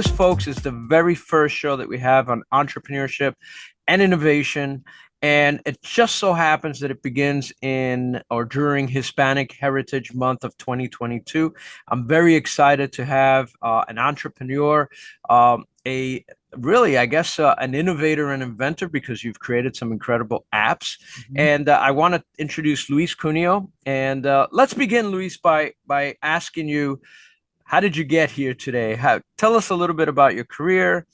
this, folks, is the very first show that we have on entrepreneurship and innovation. And it just so happens that it begins in or during Hispanic Heritage Month of 2022. I'm very excited to have an entrepreneur, a really, I guess, an innovator and inventor, because you've created some incredible apps. And I want to introduce Luis Cuneo. And let's begin, Luis, by asking you, how did you get here today? Tell us a little bit about your career,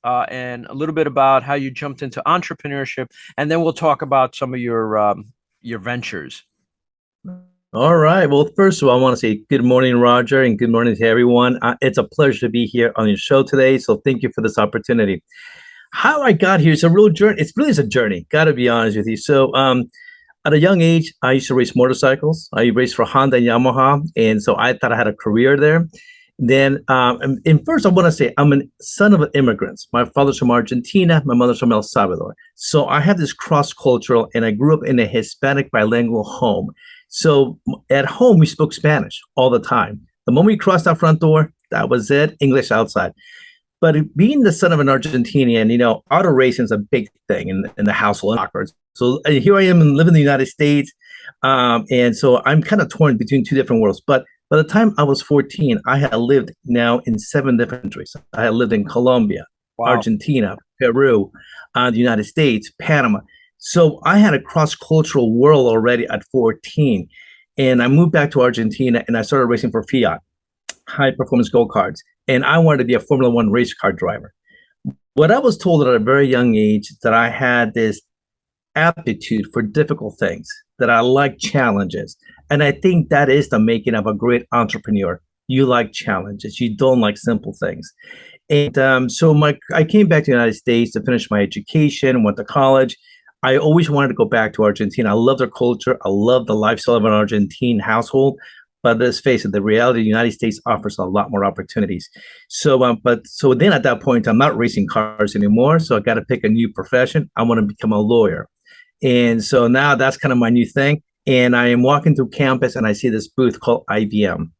and a little bit about how you jumped into entrepreneurship, and then we'll talk about some of your ventures. All right. Well, first of all, I want to say good morning, Roger, and good morning to everyone. It's a pleasure to be here on your show today. So thank you for this opportunity. How I got here is a real journey. It's really a journey. Got to be honest with you. So at a young age, I used to race motorcycles. I raced for Honda and Yamaha, and so I thought I had a career there. Then, and first, I want to say I'm a son of immigrants. My father's from Argentina, my mother's from El Salvador. So I have this cross-cultural, and I grew up in a Hispanic bilingual home. So at home, we spoke Spanish all the time. The moment we crossed that front door, that was it, English outside. But being the son of an Argentinian, auto racing is a big thing in the household. So here I am living in the United States. And so I'm kind of torn between two different worlds. But by the time I was 14, I had lived now in 7 different countries. I had lived in Colombia, wow, Argentina, Peru, the United States, Panama. So I had a cross-cultural world already at 14. And I moved back to Argentina and I started racing for Fiat, high-performance go-karts. And I wanted to be a Formula One race car driver. What I was told at a very young age that I had this aptitude for difficult things, that I like challenges. And I think that is the making of a great entrepreneur. You like challenges. You don't like simple things. And so I came back to the United States to finish my education, went to college. I always wanted to go back to Argentina. I love their culture. I love the lifestyle of an Argentine household. But let's face it, the reality, the United States offers a lot more opportunities. So then at that point, I'm not racing cars anymore. So I got to pick a new profession. I want to become a lawyer. And so now that's kind of my new thing. And I am walking through campus and I see this booth called IBM.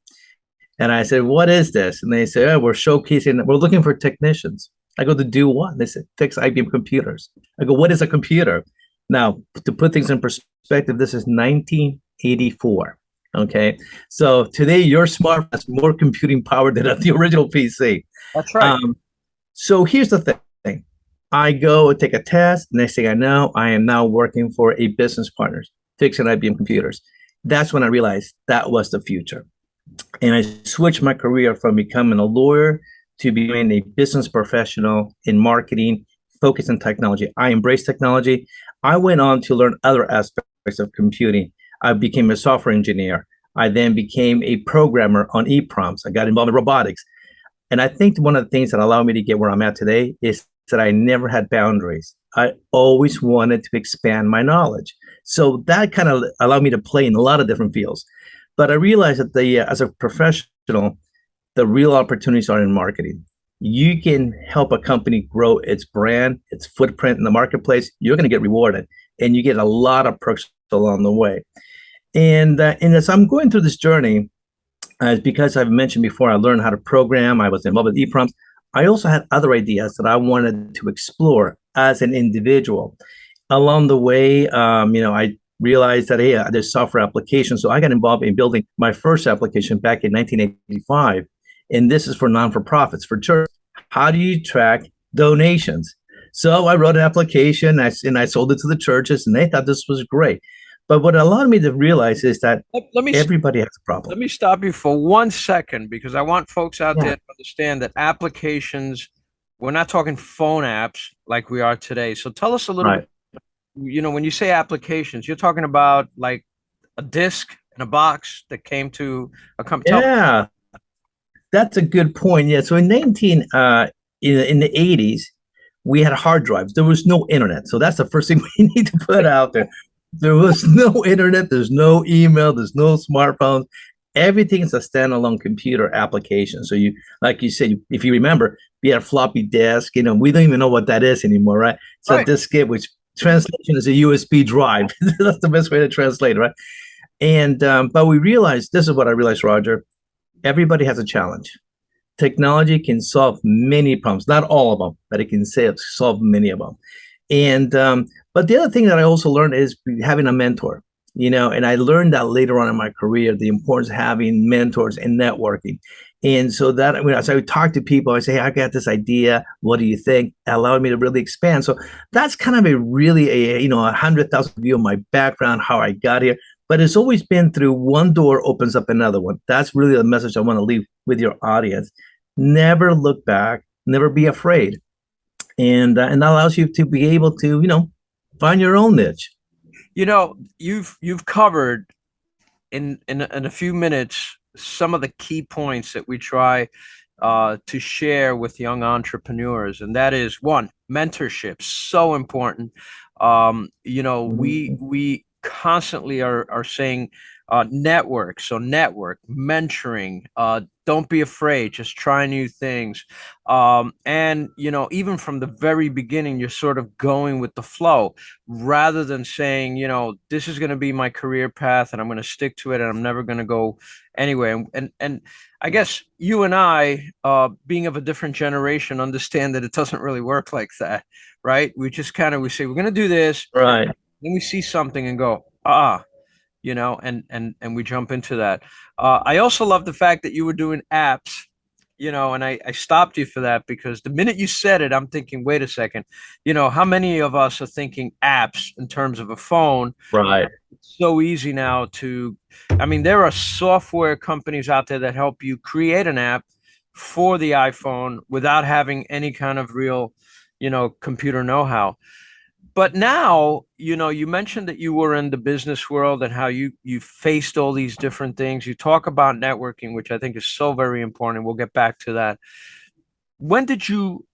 And I said, what is this? And they say, oh, we're showcasing, we're looking for technicians. I go, to do what? They said, fix IBM computers. I go, what is a computer? Now, to put things in perspective, this is 1984. Okay. So today your smartphone has more computing power than the original PC. That's right. So here's the thing. I go take a test. Next thing I know, I am now working for a business partner, fixing IBM computers. That's when I realized that was the future. And I switched my career from becoming a lawyer to being a business professional in marketing, focused on technology. I embraced technology. I went on to learn other aspects of computing. I became a software engineer. I then became a programmer on EPROMs. I got involved in robotics. And I think one of the things that allowed me to get where I'm at today is that I never had boundaries. I always wanted to expand my knowledge. So that kind of allowed me to play in a lot of different fields. But I realized that as a professional, the real opportunities are in marketing. You can help a company grow its brand, its footprint in the marketplace. You're going to get rewarded, and you get a lot of perks along the way. And as I'm going through this journey, because I've mentioned before, I learned how to program. I was involved with EPROMs. I also had other ideas that I wanted to explore as an individual. Along the way, I realized that, hey, there's software applications. So I got involved in building my first application back in 1985. And this is for non-for-profits, for church. How do you track donations? So I wrote an application and I sold it to the churches, and they thought this was great. But what allowed me to realize is that everybody has a problem. Let me stop you for 1 second, because I want folks out there to understand that applications, we're not talking phone apps like we are today. So tell us a little bit, when you say applications, you're talking about like a disk in a box that came to a company. Yeah, that's a good point. Yeah, so in the 80s, we had hard drives. There was no internet. So that's the first thing we need to put out there. There was no internet, there's no email, there's no smartphones. Everything is a standalone computer application. So you, like you said, if you remember, we had a floppy disk. We don't even know what that is anymore, right? So right. Diskette, which translation is a USB drive. That's the best way to translate, right? And but we realized, this is what I realized, Roger. Everybody has a challenge. technology can solve many problems, not all of them, but it can solve many of them. And but the other thing that I also learned is having a mentor, and I learned that later on in my career, the importance of having mentors and networking. And so that when I would talk to people, I say, hey, I got this idea. What do you think? It allowed me to really expand. So that's kind of a really 100,000 view of my background, how I got here. But it's always been through one door opens up another one. That's really the message I want to leave with your audience. Never look back. Never be afraid, and that allows you to be able to find your own niche. You've covered in a few minutes some of the key points that we try to share with young entrepreneurs, and that is one, mentorship, so important. We constantly are saying network, so network, mentoring. Don't be afraid, just try new things. And even from the very beginning, you're sort of going with the flow rather than saying, this is going to be my career path and I'm going to stick to it and I'm never going to go anywhere. And I guess you and I, being of a different generation, understand that it doesn't really work like that, right? We say we're going to do this, Right. then we see something and go, and we jump into that. I also love the fact that you were doing apps, and I stopped you for that because the minute you said it, I'm thinking, wait a second, how many of us are thinking apps in terms of a phone? Right. It's so easy now I mean, there are software companies out there that help you create an app for the iPhone without having any kind of real, computer know-how. But now, you mentioned that you were in the business world and how you faced all these different things. You talk about networking, which I think is so very important. We'll get back to that. When did you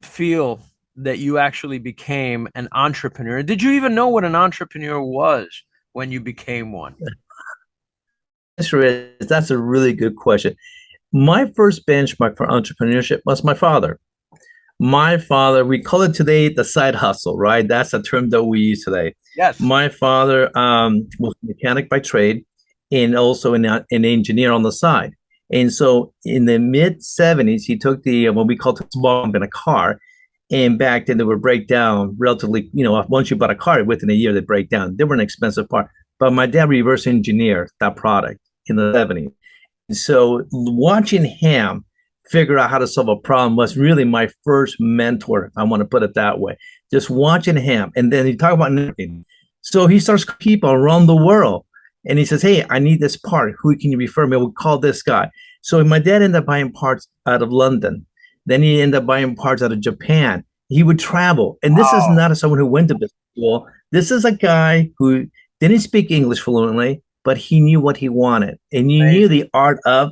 feel that you actually became an entrepreneur? Did you even know what an entrepreneur was when you became one? That's a really good question. My first benchmark for entrepreneurship was my father. My father, we call it today the side hustle, right? That's a term that we use today. Yes. My father was a mechanic by trade and also an engineer on the side. And so in the mid 70s, he took what we call a small bump in a car. And back then they would break down relatively, once you bought a car, within a year they break down. They were an expensive part. But my dad reverse engineered that product in the 70s. So watching him figure out how to solve a problem was really my first mentor. I want to put it that way. Just watching him. And then you talk about networking. So he starts people around the world and he says, hey, I need this part. Who can you refer me? We'll call this guy. So my dad ended up buying parts out of London. Then he ended up buying parts out of Japan. He would travel. And this is Wow. not someone who went to business school. This is a guy who didn't speak English fluently, but he knew what he wanted. And you knew Amazing. the art of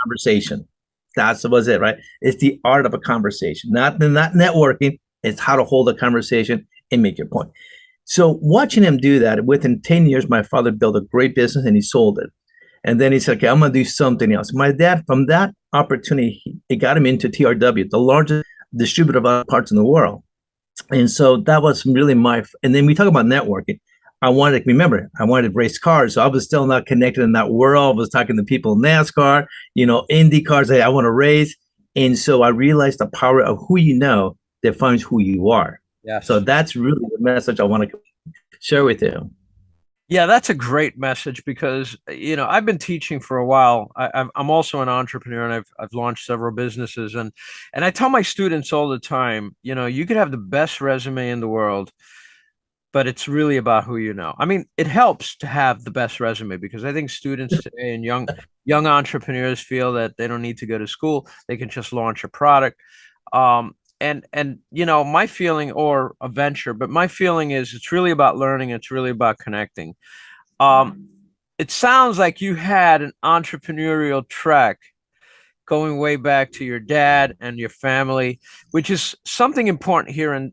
conversation. That was it, right? It's the art of a conversation, not networking. It's how to hold a conversation and make your point. So watching him do that, within 10 years, my father built a great business and he sold it. And then he said, okay, I'm going to do something else. My dad, from that opportunity, it got him into TRW, the largest distributor of auto parts in the world. And so that was really and then we talk about networking. I wanted to race cars. So I was still not connected in that world. I was talking to people in NASCAR, Indy cars. I want to race. And so I realized the power of who you know defines who you are. So Yes. that's really the message I want to share with you. Yeah, that's a great message because I've been teaching for a while. I'm also an entrepreneur and I've launched several businesses and I tell my students all the time, you could have the best resume in the world, but it's really about who you know. I mean, it helps to have the best resume because I think students today and young entrepreneurs feel that they don't need to go to school; they can just launch a product. And my feeling, or a venture, but my feeling is it's really about learning. It's really about connecting. Um, it sounds like you had an entrepreneurial track going way back to your dad and your family, which is something important here in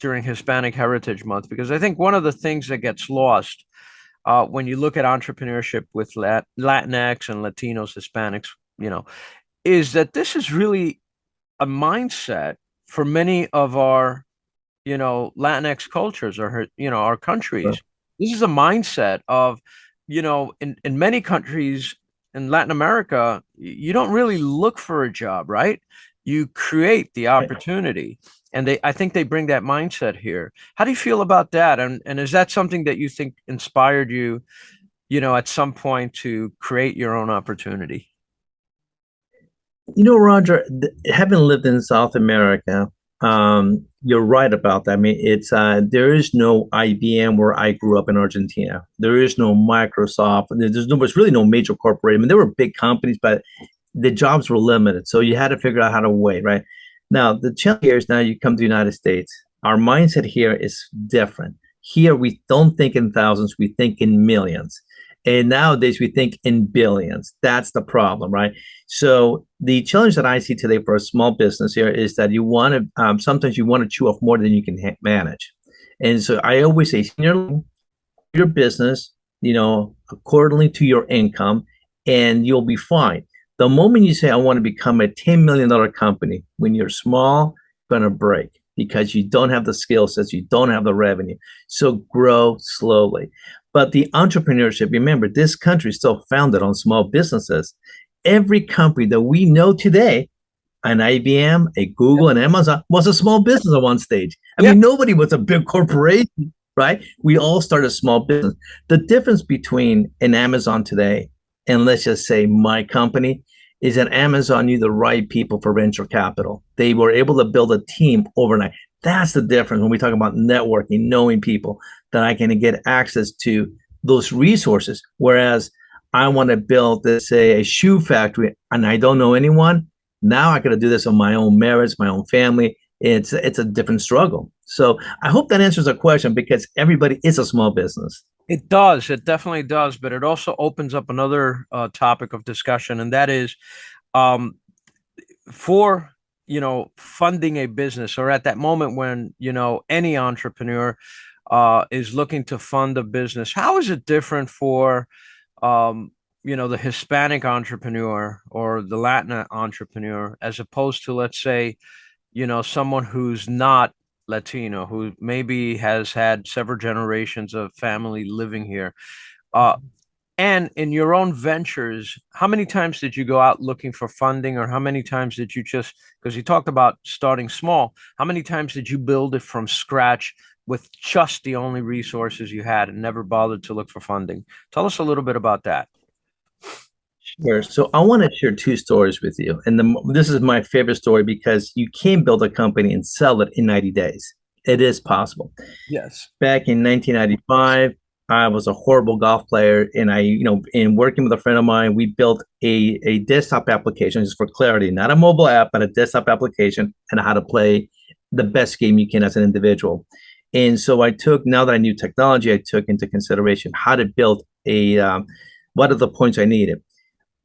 during Hispanic Heritage Month, because I think one of the things that gets lost when you look at entrepreneurship with Latinx and Latinos, Hispanics, is that this is really a mindset for many of our, Latinx cultures or, our countries. This is a mindset of, in many countries, in Latin America, you don't really look for a job, right? You create the opportunity. And I think they bring that mindset here. How do you feel about that? And is that something that you think inspired you, at some point to create your own opportunity? Roger, having lived in South America, you're right about that. I mean, it's there is no IBM where I grew up in Argentina. There is no Microsoft. There's really no major corporation. I mean, there were big companies, but the jobs were limited. So you had to figure out how to wait, right? Now, the challenge here is now you come to the United States. Our mindset here is different. Here, we don't think in thousands, we think in millions. And nowadays, we think in billions. That's the problem, right? So the challenge that I see today for a small business here is that you want to, sometimes you want to chew off more than you can manage. And so I always say, your business, accordingly to your income, and you'll be fine. The moment you say, I want to become a $10 million company, when you're small, going to break because you don't have the skill sets, you don't have the revenue. So grow slowly. But the entrepreneurship, remember, this country is still founded on small businesses. Every company that we know today, an IBM, a Google, and Amazon, was a small business at one stage. I Yeah. mean, nobody was a big corporation, right? We all started small business. The difference between an Amazon today and, let's just say, my company is that Amazon knew the right people for venture capital. They were able to build a team overnight. That's the difference when we talk about networking, knowing people that I can get access to those resources. Whereas I want to build, let's say, a shoe factory and I don't know anyone. Now I got to do this on my own merits, my own family. It's a different struggle. So I hope that answers the question because everybody is a small business. It does. It definitely does. But it also opens up another topic of discussion, and that is um, for funding a business, or at that moment when any entrepreneur is looking to fund a business. How is it different for the Hispanic entrepreneur or the Latin entrepreneur as opposed to, let's say, someone who's not Latino, who maybe has had several generations of family living here? Uh, and in your own ventures, how many times did you go out looking for funding, or how many times did you just, because you talked about starting small, how many times did you build it from scratch with just the only resources you had and never bothered to look for funding? Tell us a little bit about that. Sure. So I want to share two stories with you. And this is my favorite story because you can build a company and sell it in 90 days. It is possible. Yes. Back in 1995, I was a horrible golf player. And in working with a friend of mine, we built a desktop application, just for clarity, not a mobile app, but a desktop application and how to play the best game you can as an individual. And so now that I knew technology, I took into consideration how to build what are the points I needed.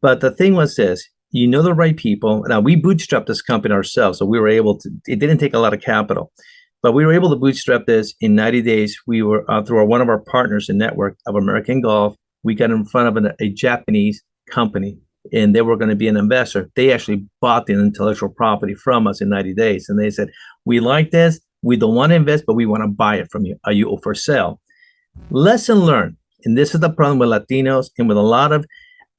But the thing was this, the right people. Now, we bootstrapped this company ourselves, so we were able to, it didn't take a lot of capital, but we were able to bootstrap this in 90 days. We were, through one of our partners in network of American Golf, we got in front of a Japanese company, and they were going to be an investor. They actually bought the intellectual property from us in 90 days. And they said, we like this. We don't want to invest, but we want to buy it from you. Are you for sale? Lesson learned. And this is the problem with Latinos and with a lot of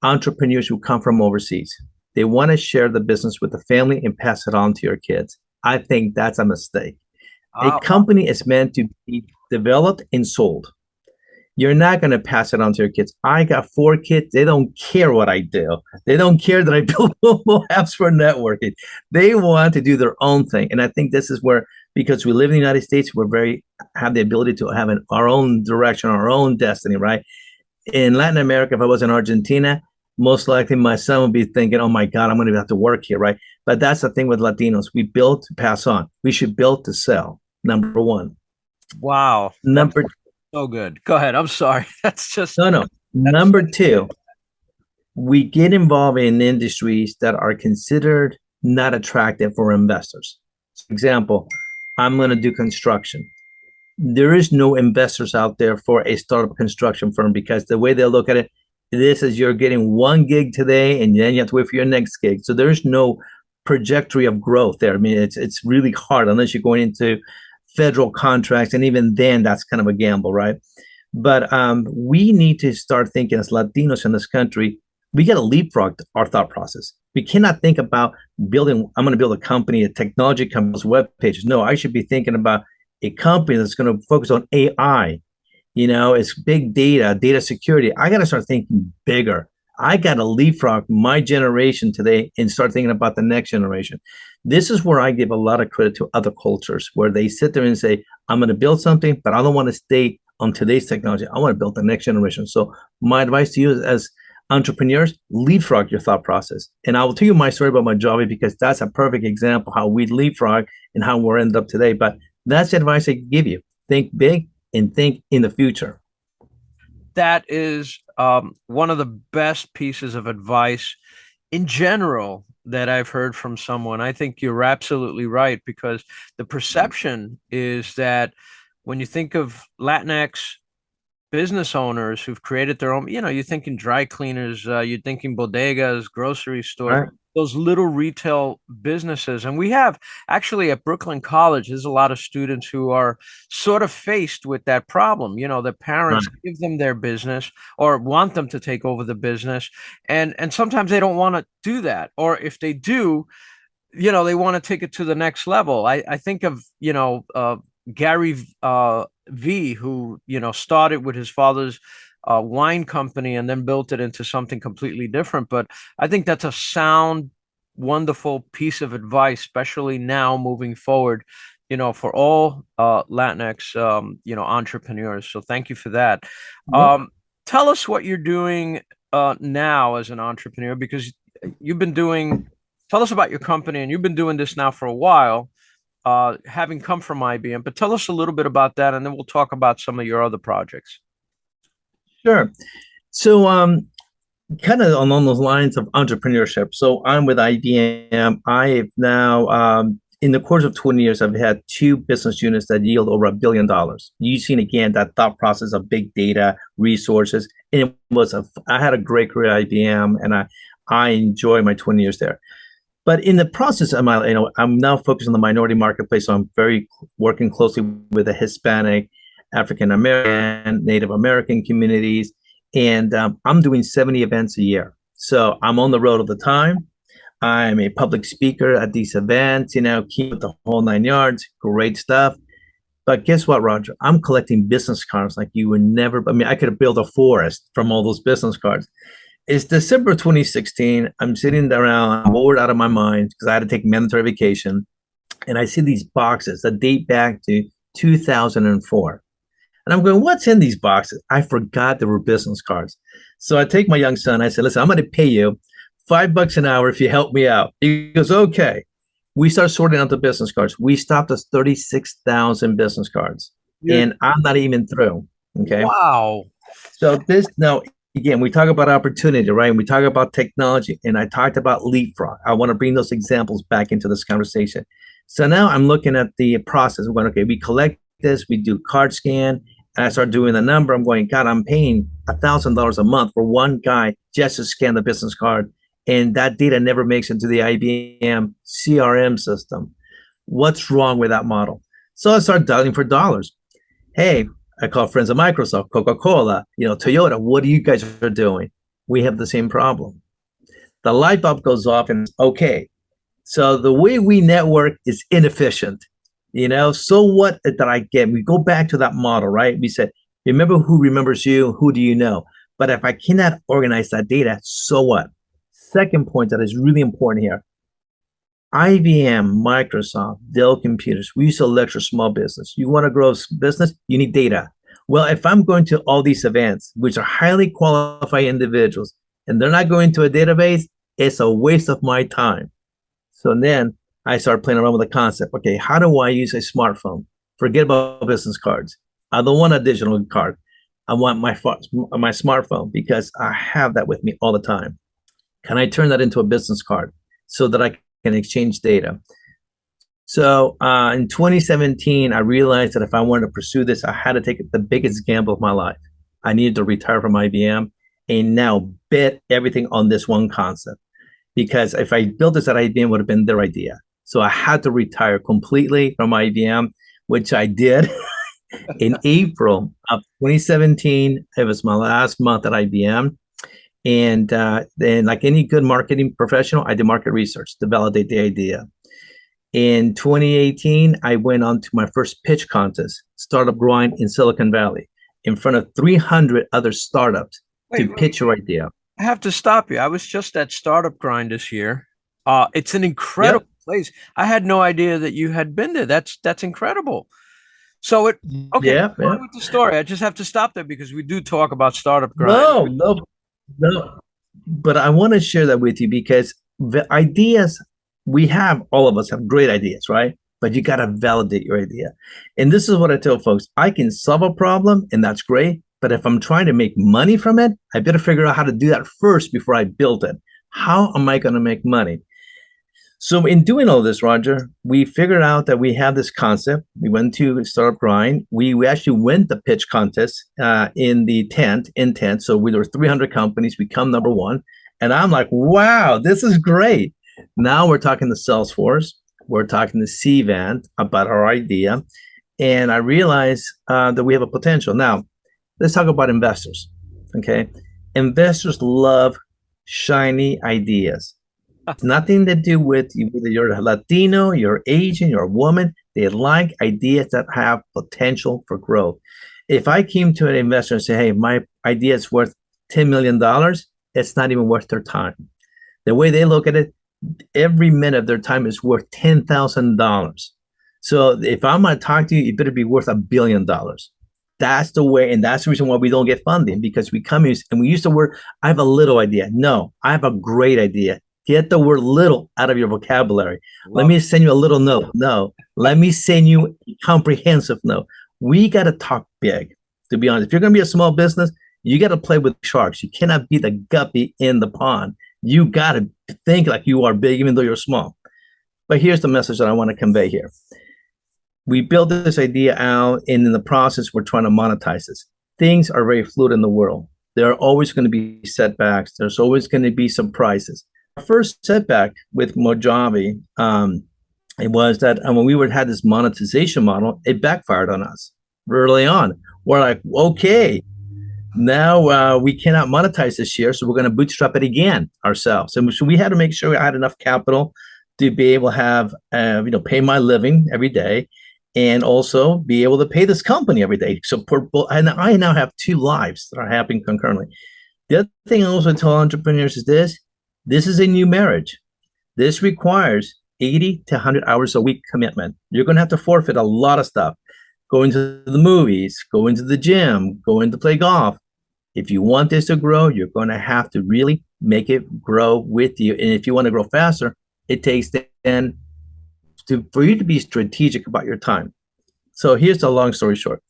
entrepreneurs who come from overseas. They want to share the business with the family and pass it on to your kids. I think that's a mistake. A company is meant to be developed and sold. You're not going to pass it on to your kids. I got 4 kids. They don't care what I do. They don't care that I build mobile apps for networking. They want to do their own thing. And I think this is where, because we live in the United States, have the ability to have our own direction, our own destiny, right? In Latin America, if I was in Argentina, most likely my son would be thinking, oh my God, I'm going to have to work here, right? But that's the thing with Latinos. We build to pass on. We should build to sell, number one. Wow. Number So good. Go ahead. I'm sorry. That's just no. Number two, we get involved in industries that are considered not attractive for investors. For example, I'm going to do construction. There is no investors out there for a startup construction firm because the way they look at it, this is you're getting 1 gig today and then you have to wait for your next gig. So there's no trajectory of growth there. I mean, it's really hard unless you're going into federal contracts, and even then, that's kind of a gamble, right? But we need to start thinking as Latinos in this country, we got to leapfrog our thought process. We cannot think about building, I'm going to build a company, a technology company's web pages. No, I should be thinking about a company that's going to focus on AI. It's big data, data security. I got to start thinking bigger. I got to leapfrog my generation today and start thinking about the next generation. This is where I give a lot of credit to other cultures where they sit there and say, I'm going to build something, but I don't want to stay on today's technology. I want to build the next generation. So my advice to you as entrepreneurs, leapfrog your thought process. And I will tell you my story about my job because that's a perfect example how we leapfrog and how we're ended up today. But that's the advice I give you. Think big and think in the future. That is one of the best pieces of advice in general that I've heard from someone. I think you're absolutely right because the perception is that when you think of Latinx business owners who've created their own, you're thinking dry cleaners, you're thinking bodegas, grocery stores, Right. those little retail businesses. And we have actually at Brooklyn College, there's a lot of students who are sort of faced with that problem. The parents Right. give them their business or want them to take over the business. And sometimes they don't want to do that. Or if they do, they want to take it to the next level. I think of, Gary V, who, started with his father's wine company and then built it into something completely different. But I think that's a sound, wonderful piece of advice, especially now moving forward, for all Latinx, entrepreneurs. So thank you for that. Yep. Um, Tell us what you're doing now as an entrepreneur, because you've been doing, tell us about your company, and you've been doing this now for a while, having come from IBM. But tell us a little bit about that, and then we'll talk about some of your other projects. Sure. So, kind of along those lines of entrepreneurship. So, I'm with IBM. I've now, in the course of 20 years, I've had two business units that yield over $1 billion. You've seen again that thought process of big data, resources. And I had a great career at IBM, and I enjoy my 20 years there. But in the process of my, I'm now focused on the minority marketplace. So I'm very working closely with the Hispanic, African American, Native American communities, and I'm doing 70 events a year. So I'm on the road all the time. I'm a public speaker at these events. Keep the whole 9 yards. Great stuff. But guess what, Roger? I'm collecting business cards like you would never. I mean, I could have built a forest from all those business cards. It's December 2016. I'm sitting around, bored out of my mind because I had to take mandatory vacation. And I see these boxes that date back to 2004. And I'm going, what's in these boxes? I forgot there were business cards. So I take my young son. I said, listen, I'm going to pay you $5 an hour if you help me out. He goes, okay. We start sorting out the business cards. We stopped at 36,000 business cards. You're, And I'm not even through. Okay. wow. So this now again, we talk about opportunity, right? And we talk about technology, and I talked about leapfrog. I want to bring those examples back into this conversation. So now I'm looking at the process. We're going, okay, we collect this, we do card scan, and I start doing the number. I'm going, God, I'm paying $1,000 a month for one guy just to scan the business card, and that data never makes it into the IBM CRM system. What's wrong with that model? So I start dialing for dollars. Hey, I call friends at Microsoft, Coca-Cola, Toyota. What are you guys are doing? We have the same problem. The light bulb goes off and okay. So the way we network is inefficient. So what did I get? We go back to that model, right? We said, remember who remembers you? Who do you know? But if I cannot organize that data, so what? Second point that is really important here. IBM, Microsoft, Dell Computers, we used to lecture small business. You want to grow business, you need data. Well, if I'm going to all these events, which are highly qualified individuals, and they're not going to a database, it's a waste of my time. So then I start playing around with the concept. Okay, how do I use a smartphone? Forget about business cards. I don't want a digital card. I want my smartphone because I have that with me all the time. Can I turn that into a business card so that I can exchange data? So in 2017, I realized that if I wanted to pursue this, I had to take the biggest gamble of my life. I needed to retire from IBM and now bet everything on this one concept. Because if I built this at IBM, it would have been their idea. So I had to retire completely from IBM, which I did in April of 2017. It was my last month at IBM. And then, like any good marketing professional, I did market research to validate the idea. In 2018, I went on to my first pitch contest, Startup Grind in Silicon Valley, in front of 300 other startups to Wait. pitch your idea. I have to stop you. I was just at Startup Grind this year. It's an incredible Yep. place. I had no idea that you had been there. That's incredible. So it okay, Yeah, go yeah. on with the story. I just have to stop there because we do talk about Startup Grind. No, no, no. But I want to share that with you because the ideas we have, all of us have great ideas, right? But you got to validate your idea. And this is what I tell folks. I can solve a problem and that's great. But if I'm trying to make money from it, I better figure out how to do that first before I build it. How am I going to make money? So in doing all this, Roger, we figured out that we have this concept. We went to Startup Grind. We actually went the pitch contest in the tent. So we were 300 companies. We come number one. And I'm like, wow, this is great. Now we're talking to Salesforce. We're talking to CVAN about our idea. And I realized that we have a potential. Now, let's talk about investors. Okay. Investors love shiny ideas. Nothing to do with whether you're Latino, you're Asian, you're a woman. They like ideas that have potential for growth. If I came to an investor and say, hey, my idea is worth $10 million, it's not even worth their time. The way they look at it, every minute of their time is worth $10,000. So if I'm going to talk to you, it better be worth $1 billion. That's the way, and that's the reason why we don't get funding, because we come here and we use the word, I have a little idea. No, I have a great idea. Get the word little out of your vocabulary. Let Love me send you a little note. No, let me send you a comprehensive note. We got to talk big, to be honest. If you're going to be a small business, you got to play with sharks. You cannot be the guppy in the pond. You got to think like you are big, even though you're small. But here's the message that I want to convey here. We built this idea out, and in the process, we're trying to monetize this. Things are very fluid in the world. There are always going to be setbacks. There's always going to be surprises. Our first setback with Mojave, it was that when we had this monetization model, it backfired on us early on. We're like, okay, now we cannot monetize this year, so we're going to bootstrap it again ourselves. And so we had to make sure I had enough capital to be able to have, pay my living every day, and also be able to pay this company every day. So, and I now have two lives that are happening concurrently. The other thing I also tell entrepreneurs is this is a new marriage. This requires 80 to 100 hours a week commitment. You're going to have to forfeit a lot of stuff. Going to the movies, going to the gym, going to play golf. If you want this to grow, you're going to have to really make it grow with you. And if you want to grow faster, it takes then for you to be strategic about your time. So here's the long story short.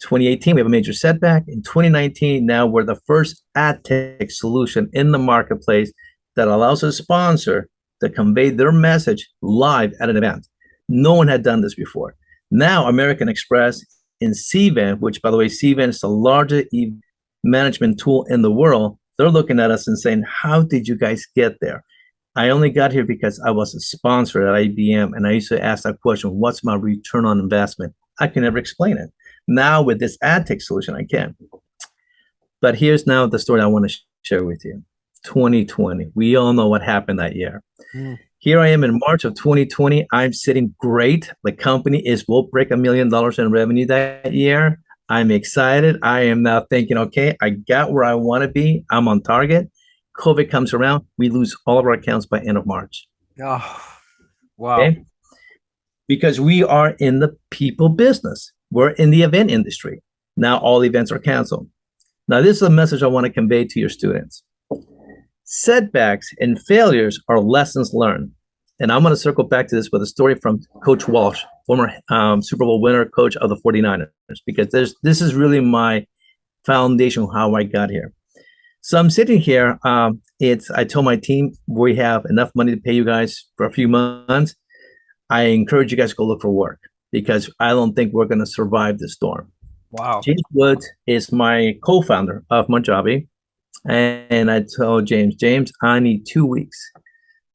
2018, we have a major setback. In 2019, now we're the first ad tech solution in the marketplace that allows a sponsor to convey their message live at an event. No one had done this before. Now, American Express and CVAN, which, by the way, CVAN is the largest management tool in the world, they're looking at us and saying, how did you guys get there? I only got here because I was a sponsor at IBM, and I used to ask that question, what's my return on investment? I can never explain it. Now, with this ad tech solution, I can. But here's now the story I want to share with you. 2020. We all know what happened that year. Mm. Here I am in March of 2020. I'm sitting great. The company will break $1 million in revenue that year. I'm excited. I am now thinking, okay, I got where I want to be. I'm on target. COVID comes around. We lose all of our accounts by end of March. Oh, wow. Okay? Because we are in the people business. We're in the event industry. Now all events are canceled. Now, this is a message I want to convey to your students. Setbacks and failures are lessons learned. And I'm going to circle back to this with a story from Coach Walsh, former Super Bowl winner, coach of the 49ers, because this is really my foundation of how I got here. So I'm sitting here. I told my team, we have enough money to pay you guys for a few months. I encourage you guys to go look for work because I don't think we're going to survive this storm. Wow. James Woods is my co-founder of Mojave. And I told James, I need 2 weeks.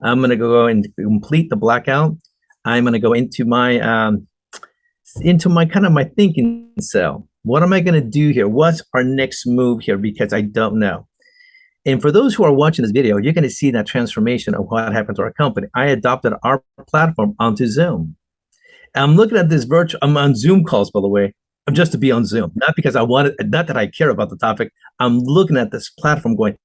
I'm going to go and complete the blackout. I'm going to go into my kind of my thinking cell. What am I going to do here? What's our next move here? Because I don't know. And for those who are watching this video, you're going to see that transformation of what happened to our company. I adopted our platform onto Zoom. I'm looking at this virtual, I'm on Zoom calls, by the way. I'm just to be on Zoom, not because I wanted, not that I care about the topic. I'm looking at this platform going,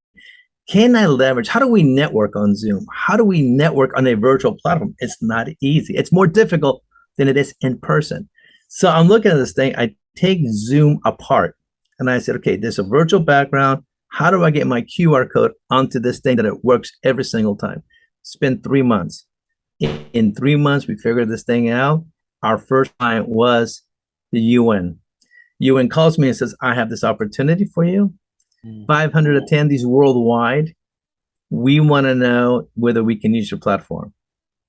can I leverage? How do we network on Zoom? How do we network on a virtual platform? It's not easy. It's more difficult than it is in person. So I'm looking at this thing. I take Zoom apart and I said, okay, there's a virtual background. How do I get my QR code onto this thing that it works every single time? Spent 3 months. In 3 months, we figured this thing out. Our first client was the UN. UN calls me and says, I have this opportunity for you. 500 attendees worldwide. We want to know whether we can use your platform.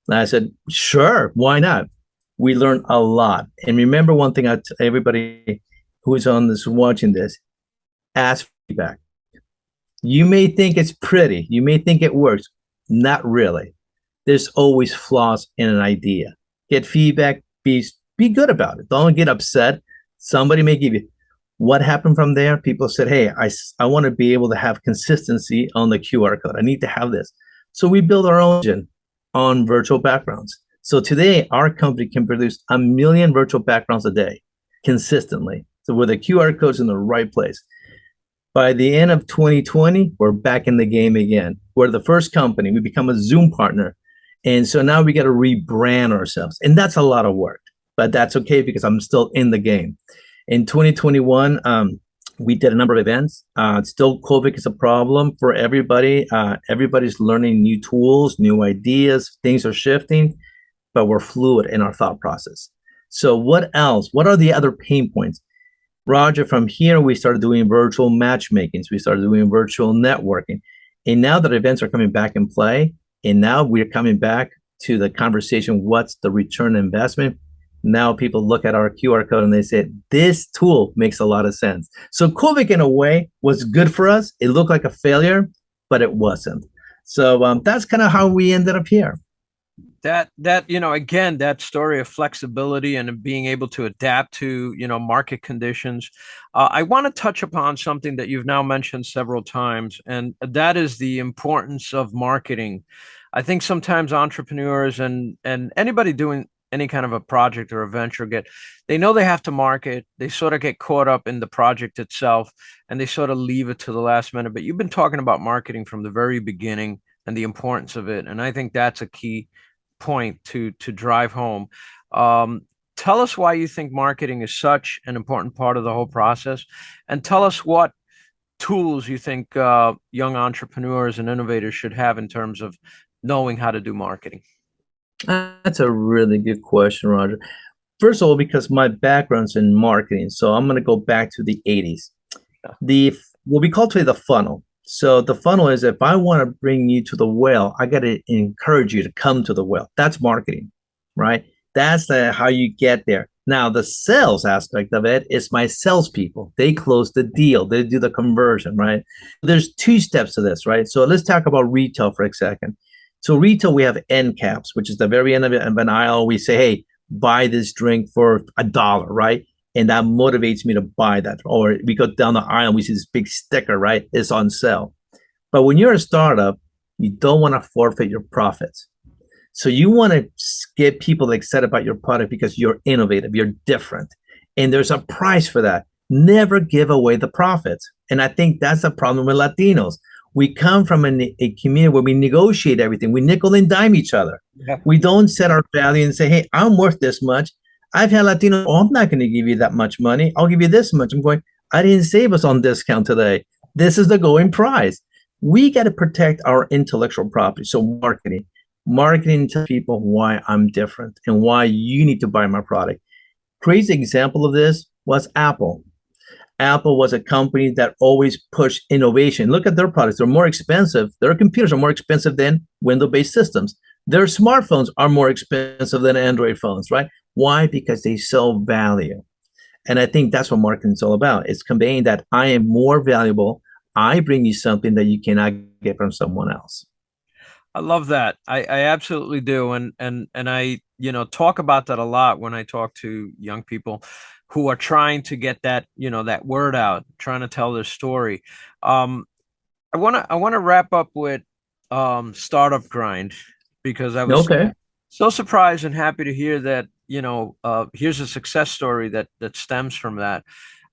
And I said, sure, why not? We learned a lot. And remember one thing, everybody who's on this watching this, ask feedback. You may think it's pretty. You may think it works. Not really. There's always flaws in an idea. Get feedback. Be good about it. Don't get upset. Somebody may give you. What happened from there? People said, hey, I want to be able to have consistency on the QR code. I need to have this. So we build our own engine on virtual backgrounds. So today, our company can produce 1 million virtual backgrounds a day consistently. So with the QR codes in the right place. By the end of 2020, we're back in the game again. We're the first company. We become a Zoom partner. And so now we got to rebrand ourselves. And that's a lot of work, but that's okay because I'm still in the game. In 2021, we did a number of events. Still, COVID is a problem for everybody. Everybody's learning new tools, new ideas. Things are shifting, but we're fluid in our thought process. So what else? What are the other pain points? Roger, from here, we started doing virtual matchmakings. We started doing virtual networking. And now that events are coming back in play, and now we're coming back to the conversation, what's the return on investment? Now people look at our QR code and they say, this tool makes a lot of sense. So COVID, in a way, was good for us. It looked like a failure, but it wasn't. So that's kind of how we ended up here. Again, that story of flexibility and being able to adapt to, market conditions. I want to touch upon something that you've now mentioned several times, and that is the importance of marketing. I think sometimes entrepreneurs and anybody doing any kind of a project or a venture they know they have to market. They sort of get caught up in the project itself and they sort of leave it to the last minute. But you've been talking about marketing from the very beginning and the importance of it. And I think that's a key point to drive home. Tell us why you think marketing is such an important part of the whole process, and tell us what tools you think young entrepreneurs and innovators should have in terms of knowing how to do marketing. That's a really good question, Roger. First of all, because my background's in marketing, so I'm going to go back to the 80s. The what we call today the funnel. So the funnel is, if I want to bring you to the well, I got to encourage you to come to the well. That's marketing, right? That's how you get there. Now, the sales aspect of it is my salespeople. They close the deal. They do the conversion, right? There's 2 steps to this, right? So let's talk about retail for a second. So retail, we have end caps, which is the very end of an aisle. We say, hey, buy this drink for $1, right? And that motivates me to buy that. Or we go down the aisle, we see this big sticker, right? It's on sale. But when you're a startup, you don't want to forfeit your profits. So you want to get people excited about your product because you're innovative, you're different. And there's a price for that. Never give away the profits. And I think that's the problem with Latinos. We come from a community where we negotiate everything. We nickel and dime each other. Yeah. We don't set our value and say, hey, I'm worth this much. I've had Latino, oh, I'm not going to give you that much money. I'll give you this much. I'm going, I didn't save us on discount today. This is the going price. We got to protect our intellectual property. So marketing to people why I'm different and why you need to buy my product. Crazy example of this was Apple. Apple was a company that always pushed innovation. Look at their products. They're more expensive. Their computers are more expensive than Windows-based systems. Their smartphones are more expensive than Android phones, right? Why? Because they sell value. And I think that's what marketing is all about. It's conveying that I am more valuable. I bring you something that you cannot get from someone else. I love that. I absolutely do. And I, talk about that a lot when I talk to young people who are trying to get that, that word out, trying to tell their story. I want to wrap up with startup grind because I was Okay. so surprised and happy to hear that, here's a success story that stems from that.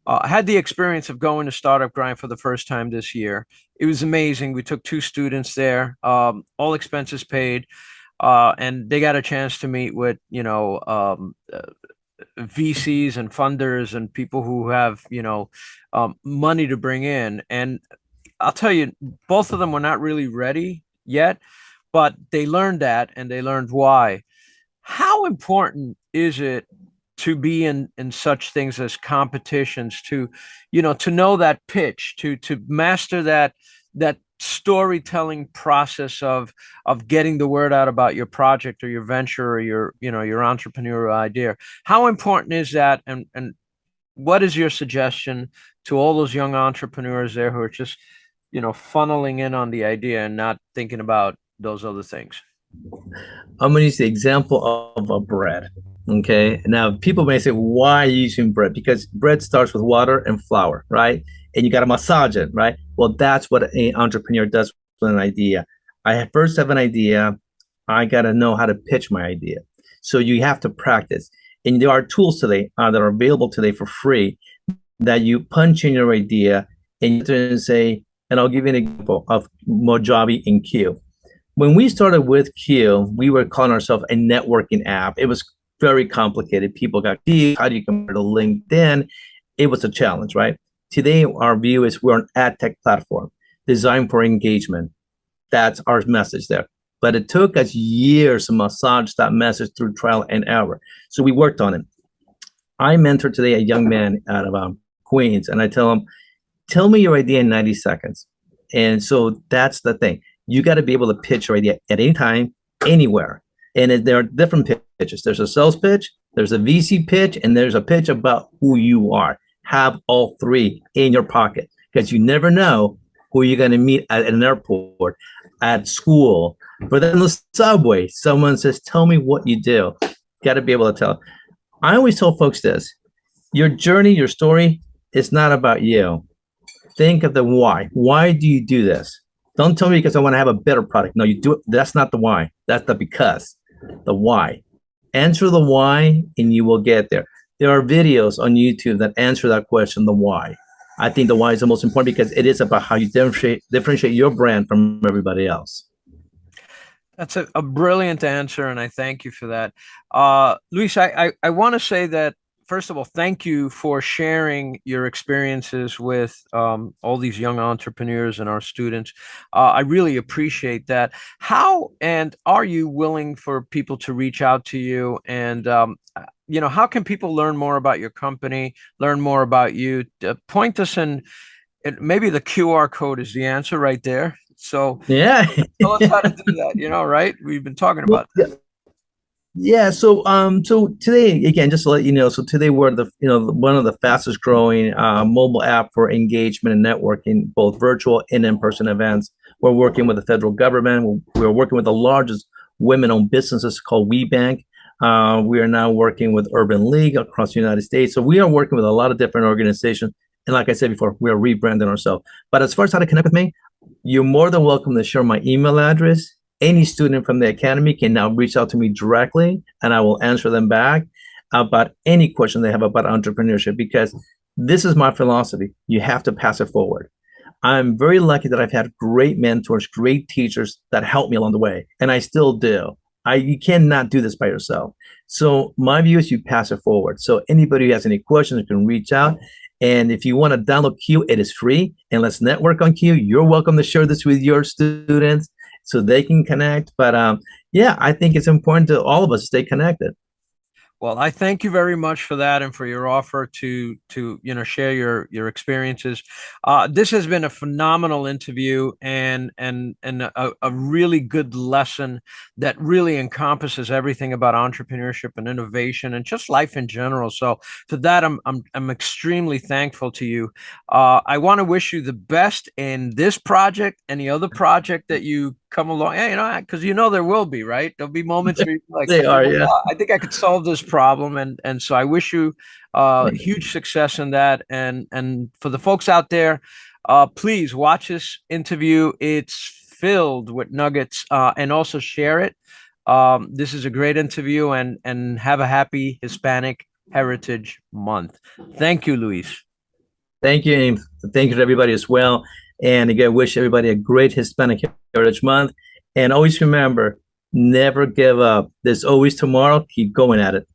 I had the experience of going to Startup Grind for the first time this year. It was amazing. We took two students there, all expenses paid, and they got a chance to meet with, VCs and funders and people who have, money to bring in. And I'll tell you, both of them were not really ready yet, but they learned that and they learned why. How important is it to be in such things as competitions, to to know that pitch, to master that storytelling process of getting the word out about your project or your venture or your entrepreneurial idea? How important is that, and what is your suggestion to all those young entrepreneurs there who are just funneling in on the idea and not thinking about those other things? I'm going to use the example of a bread. Okay. Now, people may say, why are you using bread? Because bread starts with water and flour, right? And you got to massage it, right? Well, that's what an entrepreneur does with an idea. First have an idea. I got to know how to pitch my idea. So you have to practice. And there are tools today that are available today for free that you punch in your idea and you say, and I'll give you an example of Mojave and Q. When we started with Q, we were calling ourselves a networking app. It was very complicated. People got confused. How do you compare to LinkedIn? It was a challenge, right? Today, our view is we're an ad tech platform designed for engagement. That's our message there. But it took us years to massage that message through trial and error. So we worked on it. I mentor today a young man out of Queens, and I tell him, tell me your idea in 90 seconds. And so that's the thing. You got to be able to pitch your idea at any time, anywhere. And there are different pitches. There's a sales pitch, there's a VC pitch, and there's a pitch about who you are. Have all three in your pocket because you never know who you're going to meet at an airport, at school, but then the subway. Someone says, tell me what you do. Got to be able to tell. I always tell folks this: your journey, your story, is not about you. Think of the why. Why do you do this? Don't tell me because I want to have a better product. No, you do it. That's not the why. That's the because. The why. Answer the why and you will get there. There are videos on YouTube that answer that question, the why. I think the why is the most important because it is about how you differentiate your brand from everybody else. That's a brilliant answer, and I thank you for that. Luis, I want to say that, first of all, thank you for sharing your experiences with all these young entrepreneurs and our students. I really appreciate that. How and are you willing for people to reach out to you? And, how can people learn more about your company, learn more about you? Point us in, maybe the QR code is the answer right there. So Yeah. tell us how to do that, right? We've been talking Well, about yeah. this. Yeah, so today again, just to let you know, so today we're one of the fastest growing mobile app for engagement and networking, both virtual and in-person events. We're working with the federal government. We're working with the largest women-owned businesses called WeBank. We are now working with Urban League across the United States. So we are working with a lot of different organizations. And like I said before, we are rebranding ourselves. But as far as how to connect with me, you're more than welcome to share my email address. Any student from the academy can now reach out to me directly and I will answer them back about any question they have about entrepreneurship because this is my philosophy. You have to pass it forward. I'm very lucky that I've had great mentors, great teachers that helped me along the way, and I still do. You cannot do this by yourself. So my view is you pass it forward. So anybody who has any questions can reach out. And if you want to download Q, it is free. And let's network on Q. You're welcome to share this with your students so they can connect. But yeah, I think it's important to all of us stay connected. Well, I thank you very much for that and for your offer to share your experiences. This has been a phenomenal interview and a really good lesson that really encompasses everything about entrepreneurship and innovation and just life in general. So for that, I'm extremely thankful to you. I want to wish you the best in this project, any other project that you come along. Yeah, because there will be, right? There'll be moments where you're like, They are, yeah. I think I could solve this problem, and so I wish you huge success in that. And for the folks out there, Please watch this interview. It's filled with nuggets, and also share it. This is a great interview, and have a happy Hispanic Heritage Month. Thank you, Luis. Thank you, and thank you to everybody as well. And again, wish everybody a great Hispanic Heritage Month. And always remember, never give up. There's always tomorrow. Keep going at it.